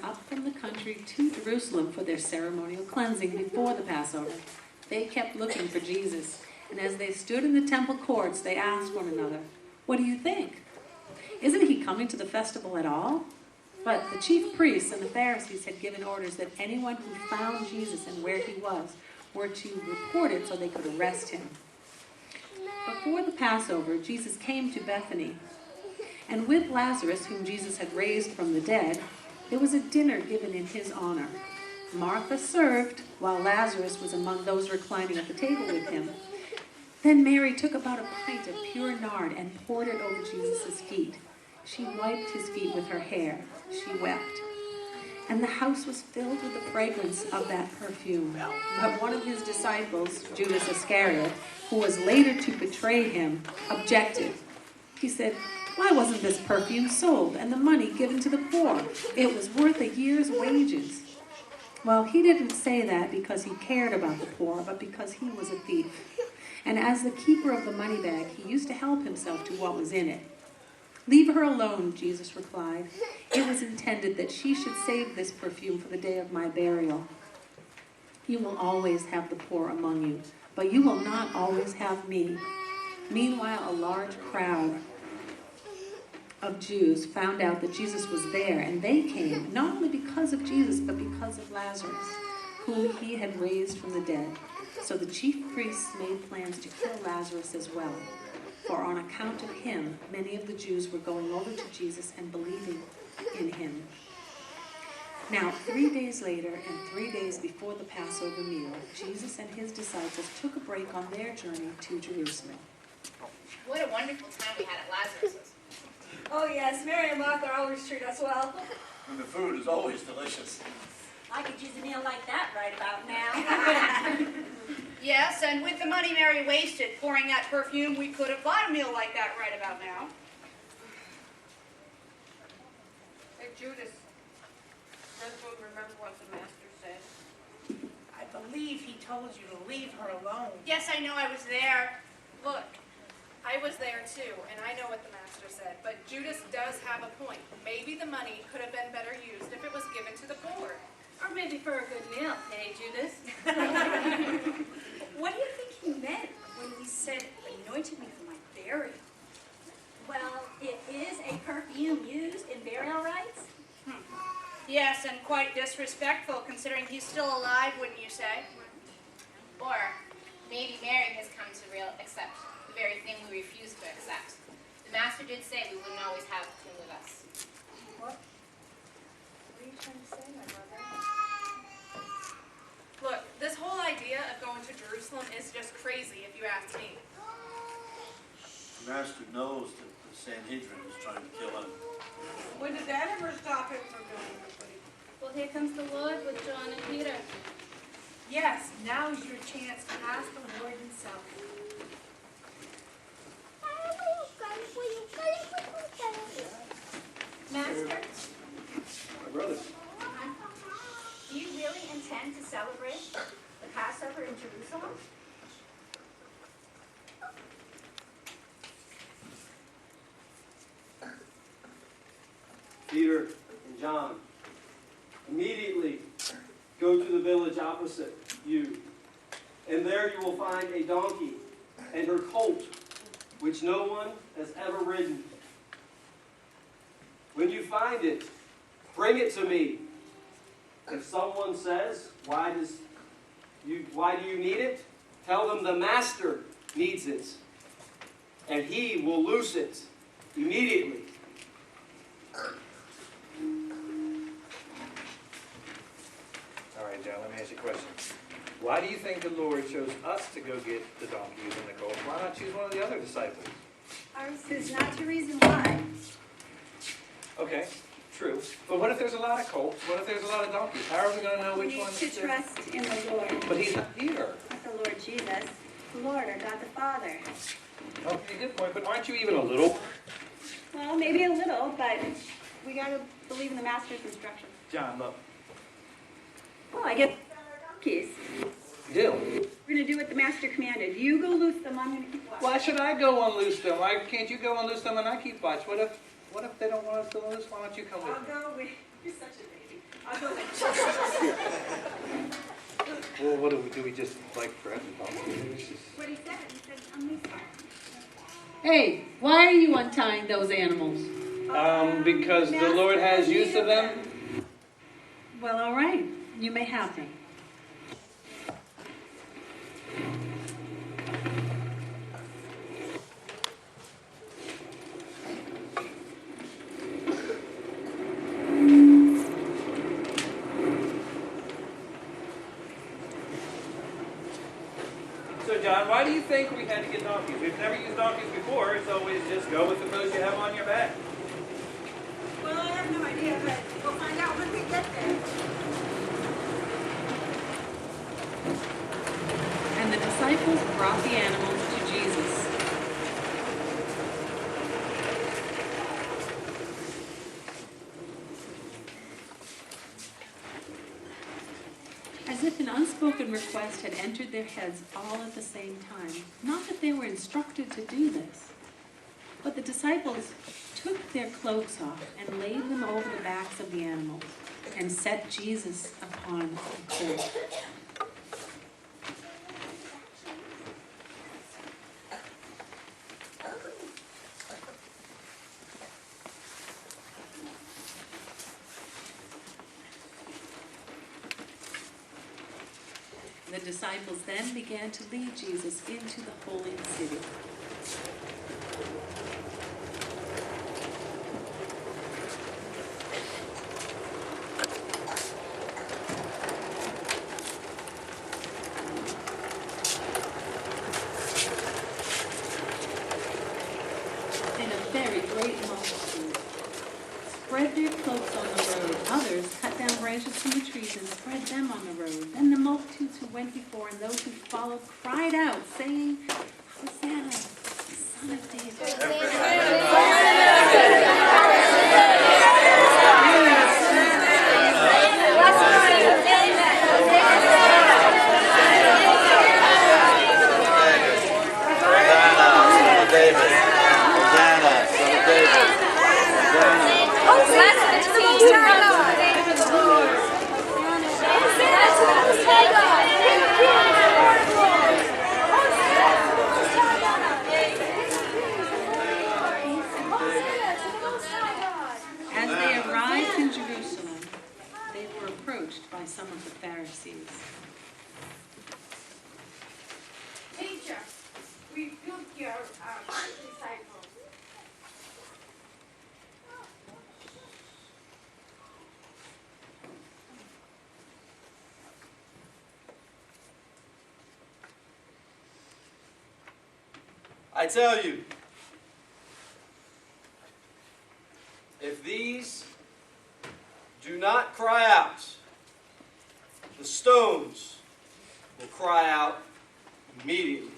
up from the country to Jerusalem for their ceremonial cleansing before the Passover. They kept looking for Jesus, and as they stood in the temple courts, they asked one another, "What do you think? Isn't he coming to the festival at all?" But the chief priests and the Pharisees had given orders that anyone who found Jesus and where he was were to report it so they could arrest him. Before the Passover, Jesus came to Bethany, and with Lazarus, whom Jesus had raised from the dead, there was a dinner given in his honor. Martha served, while Lazarus was among those reclining at the table with him. Then Mary took about a pint of pure nard and poured it over Jesus' feet. She wiped his feet with her hair. She wept. And the house was filled with the fragrance of that perfume. But one of his disciples, Judas Iscariot, who was later to betray him, objected. He said, "Why wasn't this perfume sold and the money given to the poor? It was worth a year's wages." Well, he didn't say that because he cared about the poor, but because he was a thief. And as the keeper of the money bag, he used to help himself to what was in it. "Leave her alone," Jesus replied. "It was intended that she should save this perfume for the day of my burial. You will always have the poor among you, but you will not always have me." Meanwhile, a large crowd of Jews found out that Jesus was there, and they came, not only because of Jesus, but because of Lazarus, whom he had raised from the dead. So the chief priests made plans to kill Lazarus as well. For on account of him, many of the Jews were going over to Jesus and believing in him. Now, 3 days later and 3 days before the Passover meal, Jesus and his disciples took a break on their journey to Jerusalem. What a wonderful time we had at Lazarus's. Oh yes, Mary and Martha always treat us well. And the food is always delicious. I could use a meal like that right about now. Yes, and with the money Mary wasted pouring that perfume, we could have bought a meal like that right about now. Hey, Judas, don't you remember what the master said? I believe he told you to leave her alone. Yes, I know, I was there. Look, I was there too, and I know what the master said, but Judas does have a point. Maybe the money could have been better used if it was given to the poor. Or maybe for a good meal, hey Judas? What do you think he meant when he said, "Anointed me for my burial"? Well, it is a perfume used in burial rites. Yes, and quite disrespectful considering he's still alive, wouldn't you say? Or maybe Mary has come to accept the very thing we refuse to accept. The master did say we wouldn't always have him with us. What are you trying to say, my brother? Look, this whole idea of going to Jerusalem is just crazy, if you ask me. The master knows that the Sanhedrin is trying to kill him. When did that ever stop him from doing the pudding? Well, here comes the Lord with John and Peter. Yes, now's your chance to ask the Lord himself. Master, My brothers. do you really intend to celebrate the Passover in Jerusalem? Peter and John, immediately go to the village opposite you, and there you will find a donkey and her colt, which no one has ever ridden. When you find it, bring it to me. If someone says, why do you need it? Tell them the master needs it, and he will loose it immediately. All right, John, let me ask you a question. Why do you think the Lord chose us to go get the donkeys and the colt? Why not choose one of the other disciples? Ours is not the reason why. Okay, true. But what if there's a lot of colts? What if there's a lot of donkeys? How are we going to know We which need one? to trust in the Lord, But he's not here. not the Lord Jesus, the Lord, our God the Father. Okay, good point. But aren't you even a little? Well, maybe a little, but we got to believe in the Master's instructions. John, look. Well, I guess donkeys. Dill. We're going to do what the Master commanded. You go loose them, I'm going to keep watch. Why should I go unloose them? Why can't you go unloose them and I keep watch? What if they don't want us to loose? Why don't you come with me? I'll go with... You're such a baby. I'll go with Well, what do we just like threaten donkeys? what he said. He said, unleash them. Hey, why are you untying those animals? Because the Lord has use of them. Well, all right. You may have them. So, John, why do you think we had to get donkeys? We've never used donkeys before. It's always just go with the clothes you have on your back. Well, I have no idea, but we'll find out when we get there. And the disciples brought the animals to Jesus. As if an unspoken request had entered their heads all at the same time. Not that they were instructed to do this, but the disciples took their cloaks off and laid them over the backs of the animals and set Jesus upon the colt. The disciples then began to lead Jesus into the holy city. And a very great multitude spread their cloaks on the road. Others cut down branches from the trees and spread them on the road. Then the multitudes who went before and those who followed cried out, saying, Hosanna, Son of David. As they arrived in Jerusalem, they were approached by some of the Pharisees. Teacher, rebuke your disciples. I tell you, if these do not cry out, the stones will cry out immediately.